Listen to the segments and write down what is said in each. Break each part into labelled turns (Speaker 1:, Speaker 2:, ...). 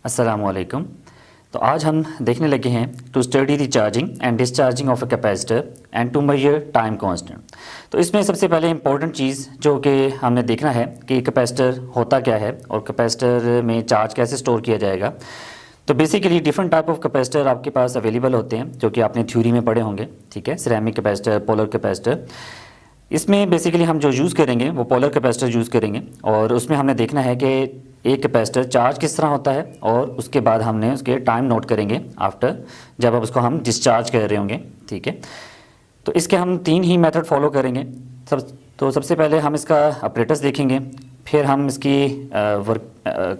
Speaker 1: अस्सलामुअलैकुम। तो आज हम देखने लगे हैं to study the charging and discharging of a capacitor and to measure time constant. तो इसमें सबसे पहले इंपॉर्टेंट चीज़ जो कि हमने देखना है कि कैपेसिटर होता क्या है और कैपेसिटर में चार्ज कैसे स्टोर किया जाएगा। तो basically different type of capacitor आपके पास अवेलेबल होते हैं जो कि आपने थ्योरी में पढ़े होंगे, ठीक है। Ceramic capacitor, polar capacitor. इसमें बेसिकली हम जो यूज़ करेंगे वो पोलर कैपेसिटर यूज़ करेंगे और उसमें हमने देखना है कि एक कैपेसिटर चार्ज किस तरह होता है और उसके बाद हमने उसके टाइम नोट करेंगे आफ्टर, जब अब उसको हम डिस्चार्ज कर रहे होंगे, ठीक है। तो इसके हम तीन ही मेथड फॉलो करेंगे। सबसे पहले हम इसका ऑपरेटर्स देखेंगे, फिर हम इसकी वर्क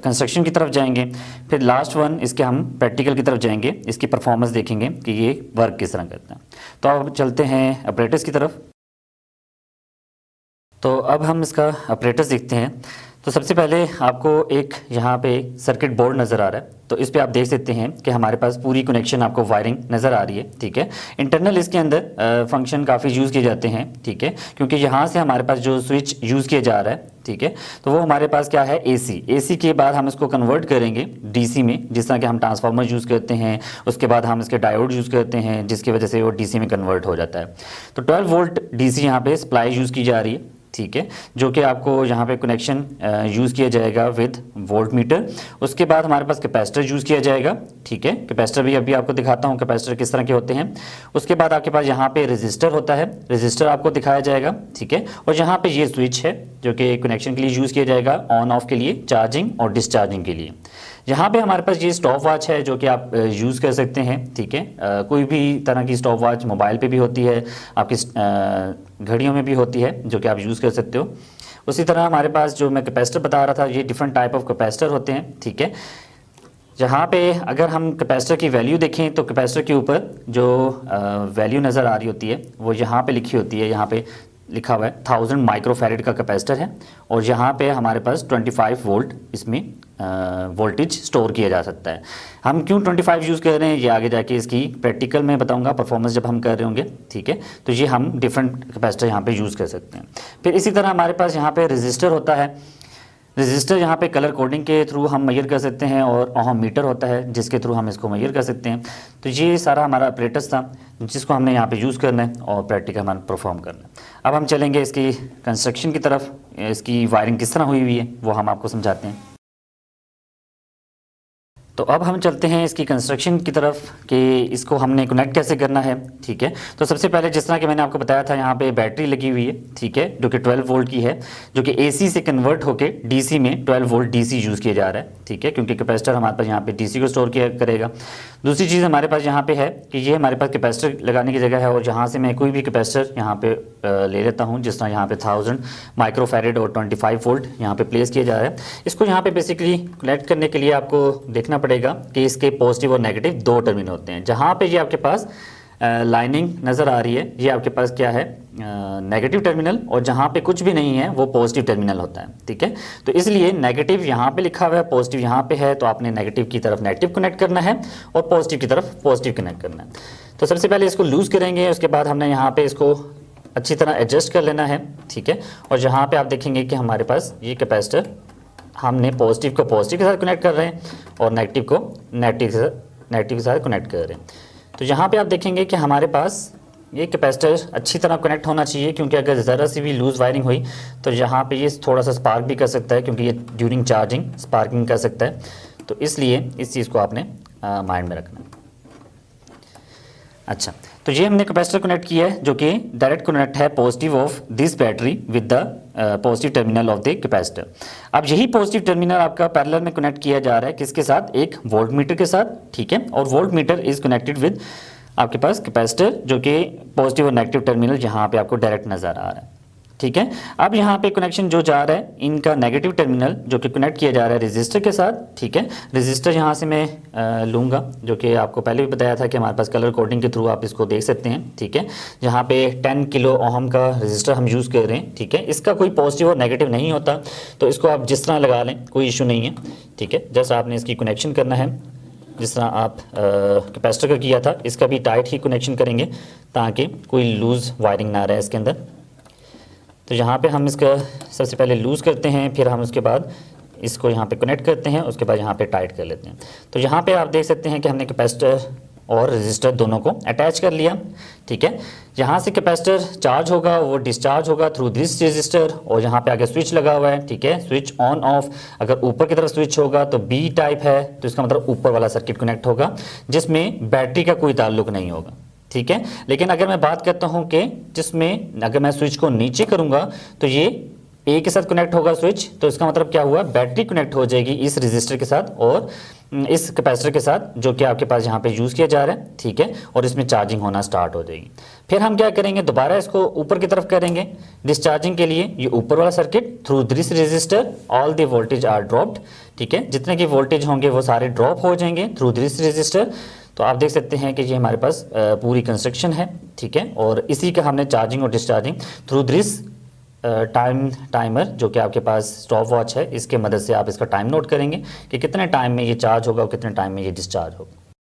Speaker 1: कंस्ट्रक्शन की तरफ जाएंगे, फिर लास्ट वन इसके हम प्रैक्टिकल की तरफ जाएंगे, इसकी परफॉर्मेंस देखेंगे कि ये वर्क किस तरह करता है। तो अब चलते हैं ऑपरेटर्स की तरफ। तो अब हम इसका ऑपरेटर्स देखते हैं। तो सबसे पहले आपको एक यहाँ पे सर्किट बोर्ड नज़र आ रहा है, तो इस पे आप देख सकते हैं कि हमारे पास पूरी कनेक्शन आपको वायरिंग नज़र आ रही है, ठीक है। इंटरनल इसके अंदर फंक्शन काफ़ी यूज़ किए जाते हैं, ठीक है, क्योंकि यहाँ से हमारे पास जो स्विच यूज़ किया जा रहा है, ठीक है, तो वो हमारे पास क्या है, एसी के बाद हम इसको कन्वर्ट करेंगे डीसी में, जिस तरह कि हम ट्रांसफार्मर यूज़ करते हैं, उसके बाद हम इसके डायोड यूज़ करते हैं जिसकी वजह से वो डीसी में कन्वर्ट हो जाता है। तो 12 वोल्ट डीसी यहाँ पे सप्लाई यूज़ की जा रही है, ठीक है, जो कि आपको यहाँ पे कनेक्शन यूज़ किया जाएगा विद वोल्ट मीटर। उसके बाद हमारे पास कैपेसिटर यूज़ किया जाएगा, ठीक है। कैपेसिटर भी अभी आपको दिखाता हूँ कैपेसिटर किस तरह के होते हैं। उसके बाद आपके पास यहाँ पे रेजिस्टर होता है, रेजिस्टर आपको दिखाया जाएगा, ठीक है। और यहाँ पे ये स्विच है जो कि कनेक्शन के लिए यूज़ किया जाएगा, ऑन ऑफ के लिए, चार्जिंग और डिस्चार्जिंग के लिए। यहाँ पे हमारे पास ये स्टॉप वॉच है जो कि आप यूज़ कर सकते हैं, ठीक है। कोई भी तरह की स्टॉप वॉच मोबाइल पे भी होती है, आपकी घड़ियों में भी होती है जो कि आप यूज़ कर सकते हो। उसी तरह हमारे पास जो मैं कैपेसिटर बता रहा था, ये डिफरेंट टाइप ऑफ कैपेसिटर होते हैं, ठीक है। जहाँ पे अगर हम कैपेसिटर की वैल्यू देखें तो कैपेसिटर के ऊपर जो वैल्यू नज़र आ रही होती है वो यहाँ पे लिखी होती है, यहाँ पे लिखा हुआ है 1000 माइक्रोफैरेड का कैपेसिटर है और यहाँ पे हमारे पास 25 वोल्ट इसमें वोल्टेज स्टोर किया जा सकता है। हम क्यों 25 यूज़ कर रहे हैं ये आगे जाके इसकी प्रैक्टिकल में बताऊंगा, परफॉर्मेंस जब हम कर रहे होंगे, ठीक है। तो ये हम डिफरेंट कैपेसिटर यहाँ पे यूज़ कर सकते हैं। फिर इसी तरह हमारे पास यहाँ पे रेजिस्टर होता है। रजिस्टर यहाँ पे कलर कोडिंग के थ्रू हम मेजर कर सकते हैं और ओहम मीटर होता है जिसके थ्रू हम इसको मेजर कर सकते हैं। तो ये सारा हमारा ऑपरेटर्स था जिसको हमने यहाँ पे यूज़ करना है और प्रैक्टिकल हमारा परफॉर्म करना है। अब हम चलेंगे इसकी कंस्ट्रक्शन की तरफ, इसकी वायरिंग किस तरह हुई हुई है वो हम आपको समझाते हैं। तो अब हम चलते हैं इसकी कंस्ट्रक्शन की तरफ कि इसको हमने कनेक्ट कैसे करना है, ठीक है। तो सबसे पहले जिस तरह कि मैंने आपको बताया था, यहाँ पे बैटरी लगी हुई है, ठीक है, जो कि 12 वोल्ट की है, जो कि एसी से कन्वर्ट होके डीसी में 12 वोल्ट डीसी यूज़ किया जा रहा है, ठीक है, क्योंकि कैपेसिटर हमारे पास यहाँ पे डीसी को स्टोर किया करेगा। दूसरी चीज़ हमारे पास यहाँ पे है कि ये हमारे पास कैपेसिटर लगाने की जगह है और जहाँ से मैं कोई भी कैपेसिटर यहाँ पे ले लेता हूँ, जिस तरह यहाँ पे 1000 माइक्रोफैरेड और 25 वोल्ट यहाँ पे प्लेस किया जा रहा है। इसको यहाँ पे बेसिकली कनेक्ट करने के लिए आपको देखना पड़ेगा कि इसके पॉजिटिव और नेगेटिव दो टर्मिनल होते हैं। जहाँ पे ये आपके पास लाइनिंग नज़र आ रही है, ये आपके पास क्या है, नेगेटिव टर्मिनल, और जहाँ पे कुछ भी नहीं है वो पॉजिटिव टर्मिनल होता है, ठीक है। तो इसलिए नेगेटिव यहाँ पे लिखा हुआ है, पॉजिटिव यहाँ पे है, तो आपने नेगेटिव की तरफ नेगेटिव कनेक्ट करना है और पॉजिटिव की तरफ पॉजिटिव कनेक्ट करना है। तो सबसे पहले इसको लूज़ करेंगे, उसके बाद हमने यहाँ पे इसको अच्छी तरह एडजस्ट कर लेना है, ठीक है। और जहाँ पे आप देखेंगे कि हमारे पास ये कैपेसिटर हमने पॉजिटिव को पॉजिटिव के साथ कनेक्ट कर रहे हैं और नेगेटिव को नेगेटिव के साथ कनेक्ट कर रहे हैं। तो यहाँ पे आप देखेंगे कि हमारे पास ये कैपेसिटर अच्छी तरह कनेक्ट होना चाहिए, क्योंकि अगर ज़रा सी भी लूज़ वायरिंग हुई तो यहाँ पे ये थोड़ा सा स्पार्क भी कर सकता है, क्योंकि ये ड्यूरिंग चार्जिंग स्पार्किंग कर सकता है। तो इसलिए इस चीज़ को आपने माइंड में रखना है। अच्छा, तो ये हमने कैपेसिटर कनेक्ट किया है जो कि डायरेक्ट कनेक्ट है positive of this battery with the positive terminal of the capacitor. अब यही पॉजिटिव टर्मिनल आपका पैरेलल में कनेक्ट किया जा रहा है किसके साथ, एक वोल्ट मीटर के साथ, ठीक है। और volt meter is connected with आपके पास कैपेसिटर जो कि पॉजिटिव और नेगेटिव टर्मिनल यहाँ पे आपको डायरेक्ट नज़र आ रहा है, ठीक है। अब यहाँ पे कनेक्शन जो जा रहा है, इनका नेगेटिव टर्मिनल जो कि कनेक्ट किया जा रहा है रेजिस्टर के साथ, ठीक है। रेजिस्टर यहाँ से मैं लूँगा, जो कि आपको पहले भी बताया था कि हमारे पास कलर कोडिंग के थ्रू आप इसको देख सकते हैं, ठीक है। जहाँ पे 10 किलो ओहम का रेजिस्टर हम यूज़ कर रहे हैं, ठीक है। इसका कोई पॉजिटिव और नेगेटिव नहीं होता, तो इसको आप जिस तरह लगा लें कोई इशू नहीं है, ठीक है। जैसे आपने इसकी कनेक्शन करना है जिस तरह आप कैपेसिटर का किया था, इसका भी टाइट ही कनेक्शन करेंगे ताकि कोई लूज़ वायरिंग ना रहे इसके अंदर। तो यहाँ पे हम इसका सबसे पहले लूज़ करते हैं, फिर हम उसके बाद इसको यहाँ पे कनेक्ट करते हैं, उसके बाद यहाँ पे टाइट कर लेते हैं। तो यहाँ पे आप देख सकते हैं कि हमने कैपेसिटर और रेजिस्टर दोनों को अटैच कर लिया, ठीक है। यहाँ से कैपेसिटर चार्ज होगा, वो डिस्चार्ज होगा थ्रू दिस रेजिस्टर, और यहाँ पे आगे स्विच लगा हुआ है, ठीक है, स्विच ऑन ऑफ। अगर ऊपर की तरफ स्विच होगा तो बी टाइप है, तो इसका मतलब ऊपर वाला सर्किट कनेक्ट होगा जिसमें बैटरी का कोई ताल्लुक नहीं होगा, ठीक है। लेकिन अगर मैं बात करता हूँ कि जिसमें अगर मैं स्विच को नीचे करूँगा तो ये ए के साथ कनेक्ट होगा स्विच, तो इसका मतलब क्या हुआ, बैटरी कनेक्ट हो जाएगी इस रेजिस्टर के साथ और इस कैपेसिटर के साथ जो कि आपके पास यहाँ पे यूज़ किया जा रहा है, ठीक है, और इसमें चार्जिंग होना स्टार्ट हो जाएगी। फिर हम क्या करेंगे, दोबारा इसको ऊपर की तरफ करेंगे डिस्चार्जिंग के लिए। ये ऊपर वाला circuit through this resistor all the voltage are dropped, ठीक है, जितने की वोल्टेज होंगे वो सारे ड्रॉप हो जाएंगे थ्रू दिस रेजिस्टर। तो आप देख सकते हैं कि ये हमारे पास पूरी कंस्ट्रक्शन है, ठीक है, और इसी का हमने चार्जिंग और डिस्चार्जिंग थ्रू दिस टाइमर जो कि आपके पास स्टॉप वॉच है, इसके मदद से आप इसका टाइम नोट करेंगे कि कितने टाइम में ये चार्ज होगा और कितने टाइम में ये डिस्चार्ज होगा।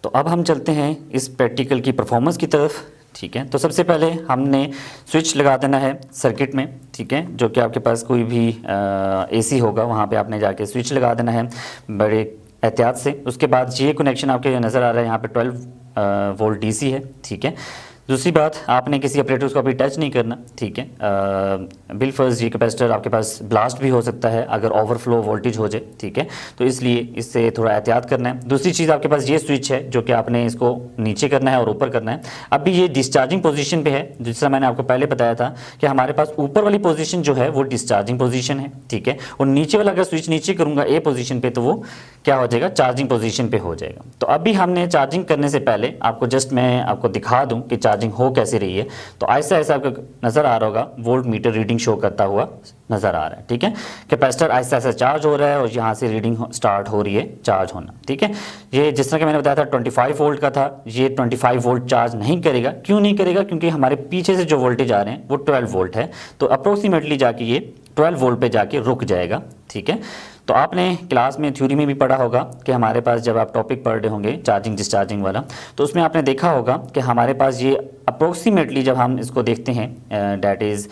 Speaker 1: तो अब हम चलते हैं इस प्रैक्टिकल की परफॉर्मेंस की तरफ, ठीक है। तो सबसे पहले हमने स्विच लगा देना है सर्किट में, ठीक है, जो कि आपके पास कोई भी एसी होगा वहाँ पे आपने जाके स्विच लगा देना है बड़े एहतियात से। उसके बाद ये कनेक्शन आपके नज़र आ रहा है, यहाँ पे 12 वोल्ट डीसी है, ठीक है। दूसरी बात, आपने किसी ऑपरेटर को अभी टच नहीं करना, ठीक है। बिलफर्ज ये कैपेसिटर आपके पास ब्लास्ट भी हो सकता है अगर ओवरफ्लो वोल्टेज हो जाए, ठीक है, तो इसलिए इससे थोड़ा एहतियात करना है। दूसरी चीज़, आपके पास ये स्विच है जो कि आपने इसको नीचे करना है और ऊपर करना है। अभी ये डिस्चार्जिंग पोजीशन पे है, जिससे मैंने आपको पहले बताया था कि हमारे पास ऊपर वाली पोजीशन जो है वो डिस्चार्जिंग पोजीशन है, ठीक है, और नीचे वाला अगर स्विच नीचे करूँगा ए पोजीशन पे तो वो क्या हो जाएगा, चार्जिंग पोजीशन पे हो जाएगा। तो अभी हमने चार्जिंग करने से पहले आपको जस्ट मैं आपको दिखा दूँ कि चार्जिंग हो कैसे रही है। तो ऐसा ऐसा आपको नज़र आ रहा होगा, वोल्ट मीटर रीडिंग शो करता हुआ नज़र आ रहा है, ठीक है। कैपेसिटर ऐसा ऐसा चार्ज हो रहा है और यहाँ से रीडिंग स्टार्ट हो रही है चार्ज होना, ठीक है। ये जिस तरह कि मैंने बताया था 25 वोल्ट का था, ये 25 वोल्ट चार्ज नहीं करेगा। क्यों नहीं करेगा, क्योंकि हमारे पीछे से जो वोल्टेज आ रहे हैं वो 12 वोल्ट है, तो अप्रोक्सीमेटली जाके ये 12 वोल्ट पे जाके रुक जाएगा, ठीक है। तो आपने क्लास में थ्योरी में भी पढ़ा होगा कि हमारे पास जब आप टॉपिक पढ़ रहे होंगे चार्जिंग डिस्चार्जिंग वाला, तो उसमें आपने देखा होगा कि हमारे पास ये अप्रोक्सीमेटली जब हम इसको देखते हैं डैट इज़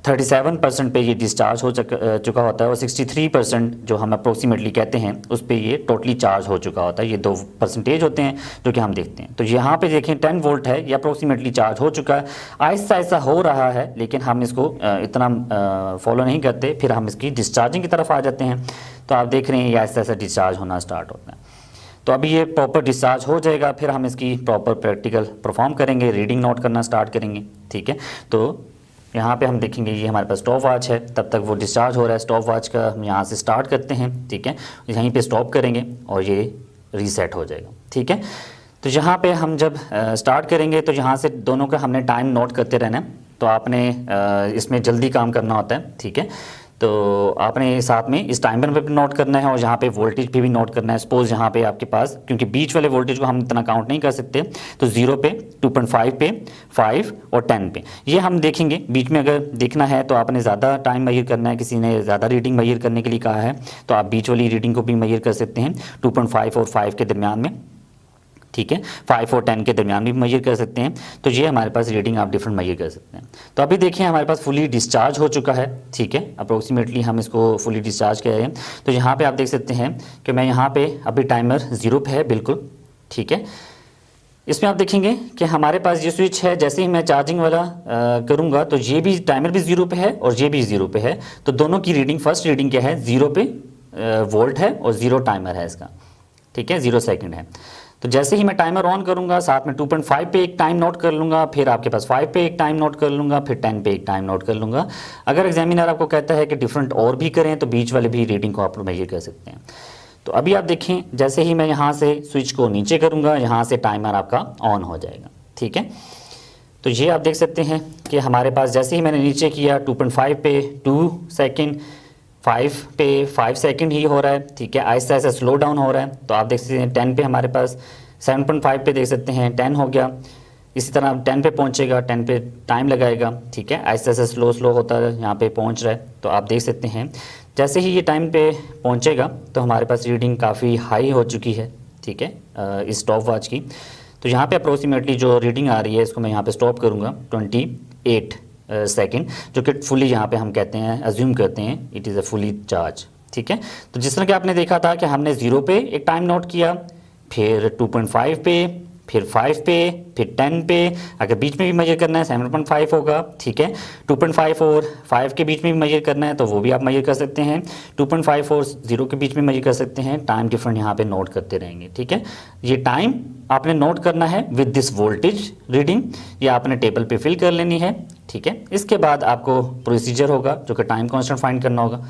Speaker 1: 37% पे ये डिस्चार्ज हो चुका होता है और 63% जो हम अप्रोक्सीमेटली कहते हैं उस पे ये टोटली चार्ज हो चुका होता है। ये 2% होते हैं जो कि हम देखते हैं। तो यहाँ पे देखें 10 वोल्ट है, ये अप्रोक्सीमेटली चार्ज हो चुका है। आहिस्ता आहिस्ता हो रहा है, लेकिन हम इसको इतना फॉलो नहीं करते, फिर हम इसकी डिस्चार्जिंग की तरफ आ जाते हैं। तो आप देख रहे हैं ये आहिस्ता आहिस्ता डिस्चार्ज होना स्टार्ट होता है। तो अभी ये प्रॉपर डिस्चार्ज हो जाएगा, फिर हम इसकी प्रॉपर प्रैक्टिकल परफॉर्म करेंगे, रीडिंग नोट करना स्टार्ट करेंगे, ठीक है। तो यहाँ पे हम देखेंगे ये हमारे पास स्टॉप वॉच है, तब तक वो डिस्चार्ज हो रहा है। स्टॉप वॉच का हम यहाँ से स्टार्ट करते हैं, ठीक है, यहीं पे स्टॉप करेंगे और ये रीसेट हो जाएगा, ठीक है। तो यहाँ पे हम जब स्टार्ट करेंगे तो यहाँ से दोनों का हमने टाइम नोट करते रहना है। तो आपने इसमें जल्दी काम करना होता है, ठीक है। तो आपने साथ में इस टाइमर पे भी नोट करना है और यहाँ पे वोल्टेज पे भी नोट करना है। सपोज यहाँ पे आपके पास, क्योंकि बीच वाले वोल्टेज को हम इतना काउंट नहीं कर सकते, तो 0 पे, 2.5 पे, 5 और 10 पे ये हम देखेंगे। बीच में अगर देखना है तो आपने ज़्यादा टाइम मेजर करना है, किसी ने ज़्यादा रीडिंग मेजर करने के लिए कहा है तो आप बीच वाली रीडिंग को भी मेजर कर सकते हैं 2.5 और 5 के दरमियान में, ठीक है, 5 और 10 के दरमियान भी मेजर कर सकते हैं। तो ये हमारे पास रीडिंग आप डिफरेंट मेजर कर सकते हैं। तो अभी देखिए हमारे पास फुली डिस्चार्ज हो चुका है, ठीक है, अप्रोक्सीमेटली हम इसको फुली डिस्चार्ज कर रहे हैं। तो यहाँ पे आप देख सकते हैं कि मैं यहाँ पे अभी टाइमर 0 पे है बिल्कुल, ठीक है। इसमें आप देखेंगे कि हमारे पास ये स्विच है, जैसे ही मैं चार्जिंग वाला करूँगा तो ये भी टाइमर भी 0 पे है और ये भी 0 पे है। तो दोनों की रीडिंग, फर्स्ट रीडिंग क्या है, 0 पे वोल्ट है और 0 टाइमर है इसका, ठीक है, 0 सेकेंड है। तो जैसे ही मैं टाइमर ऑन करूंगा साथ में 2.5 पे एक टाइम नोट कर लूँगा, फिर आपके पास 5 पे एक टाइम नोट कर लूँगा, फिर 10 पे एक टाइम नोट कर लूँगा। अगर एग्जामिनर आपको कहता है कि डिफरेंट और भी करें तो बीच वाले भी रीडिंग को आप मेजर कर सकते हैं। तो अभी आप देखें जैसे ही मैं यहाँ से स्विच को नीचे करूँगा, यहाँ से टाइमर आपका ऑन हो जाएगा, ठीक है। तो ये आप देख सकते हैं कि हमारे पास जैसे ही मैंने नीचे किया 2.5 पे 2 सेकेंड, 5 पे 5 सेकंड ही हो रहा है, ठीक है, आहिस्ता आहिस्ता स्लो डाउन हो रहा है। तो आप देख सकते हैं 10 पे हमारे पास 7.5 पे देख सकते हैं 10 हो गया। इसी तरह 10 पे पहुंचेगा, 10 पे टाइम लगाएगा, ठीक है, आहिस्ता आहिस्ता स्लो होता है, यहाँ पे पहुंच रहा है। तो आप देख सकते हैं जैसे ही ये टाइम पे पहुंचेगा तो हमारे पास रीडिंग काफ़ी हाई हो चुकी है, ठीक है, इस स्टॉप वॉच की। तो यहाँ पे अप्रोक्सीमेटली जो रीडिंग आ रही है इसको मैं यहाँ पे स्टॉप करूँगा 28 सेकेंड, जो कि फुली यहाँ पे हम कहते हैं, अज्यूम करते हैं it is a fully charge. ठीक है, तो जिस तरह कि आपने देखा था कि हमने 0 पे एक टाइम नोट किया, फिर 2.5 पे, फिर 5 पे, फिर 10 पे, अगर बीच में भी मेजर करना है 7.5 होगा। ठीक है, 2.5 और 5 के बीच में भी मेजर करना है तो वो भी आप मेजर कर सकते हैं, 2.5 और 0 के बीच में मेजर कर सकते हैं। टाइम डिफरेंट यहाँ पे नोट करते रहेंगे। ठीक है, ये टाइम आपने नोट करना है विद दिस वोल्टेज रीडिंग, ये आपने टेबल पे फिल कर लेनी है। ठीक है, इसके बाद आपको प्रोसीजर होगा जो कि टाइम कांस्टेंट फाइंड करना होगा,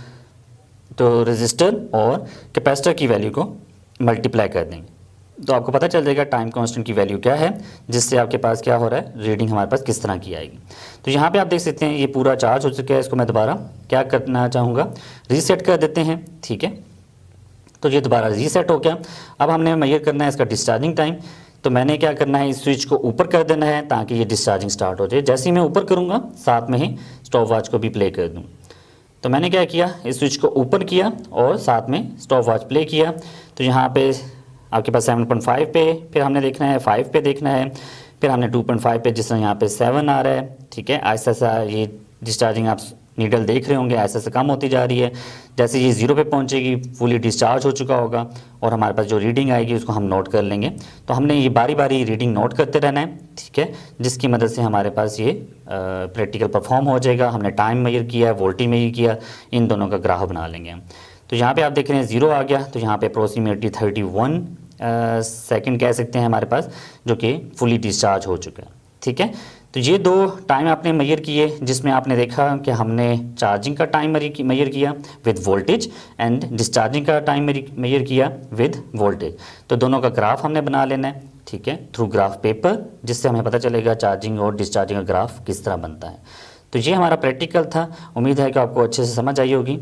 Speaker 1: तो रजिस्टर और कैपेसिटर की वैल्यू को मल्टीप्लाई कर देंगे तो आपको पता चल जाएगा टाइम कांस्टेंट की वैल्यू क्या है, जिससे आपके पास क्या हो रहा है, रीडिंग हमारे पास किस तरह की आएगी। तो यहाँ पे आप देख सकते हैं ये पूरा चार्ज हो चुका है, इसको मैं दोबारा क्या करना चाहूँगा, रीसेट कर देते हैं। ठीक है, तो ये दोबारा रीसेट हो गया। अब हमने मेजर करना है इसका डिस्चार्जिंग टाइम, तो मैंने क्या करना है, इस स्विच को ऊपर कर देना है ताकि ये डिस्चार्जिंग स्टार्ट हो जाए। जैसे ही मैं ऊपर करूँगा साथ में ही स्टॉप वॉच को भी प्ले कर दूँ। तो मैंने क्या किया, इस स्विच को ऊपर किया और साथ में स्टॉप वॉच प्ले किया। तो यहाँ पे आपके पास 7.5 पे, फिर हमने देखना है 5 पे देखना है, फिर हमने 2.5 पे, जिस तरह यहाँ पे 7 आ रहा है। ठीक है, ऐसा ऐसा ये डिस्चार्जिंग आप नीडल देख रहे होंगे, ऐसे ऐसे कम होती जा रही है। जैसे ये 0 पे पहुँचेगी फुली डिस्चार्ज हो चुका होगा और हमारे पास जो रीडिंग आएगी उसको हम नोट कर लेंगे। तो हमने ये बारी बारी रीडिंग नोट करते रहना है। ठीक है, जिसकी मदद से हमारे पास ये प्रैक्टिकल परफॉर्म हो जाएगा। हमने टाइम मेजर किया, वोल्टेज मेजर किया, इन दोनों का ग्राफ बना लेंगे हम। तो यहाँ पे आप देख रहे हैं 0 आ गया, तो यहाँ पे अप्रोक्सीमेटली 31 सेकंड कह सकते हैं हमारे पास, जो कि फुली डिस्चार्ज हो चुका है। ठीक है, तो ये दो टाइम आपने मेजर किए, जिसमें आपने देखा कि हमने चार्जिंग का टाइम मेजर किया विद वोल्टेज एंड डिस्चार्जिंग का टाइम मेजर किया विद वोल्टेज। तो दोनों का ग्राफ हमने बना लेना है। ठीक है, थ्रू ग्राफ पेपर, जिससे हमें पता चलेगा चार्जिंग और डिस्चार्जिंग का ग्राफ किस तरह बनता है। तो ये हमारा प्रैक्टिकल था। उम्मीद है कि आपको अच्छे से समझ आई होगी।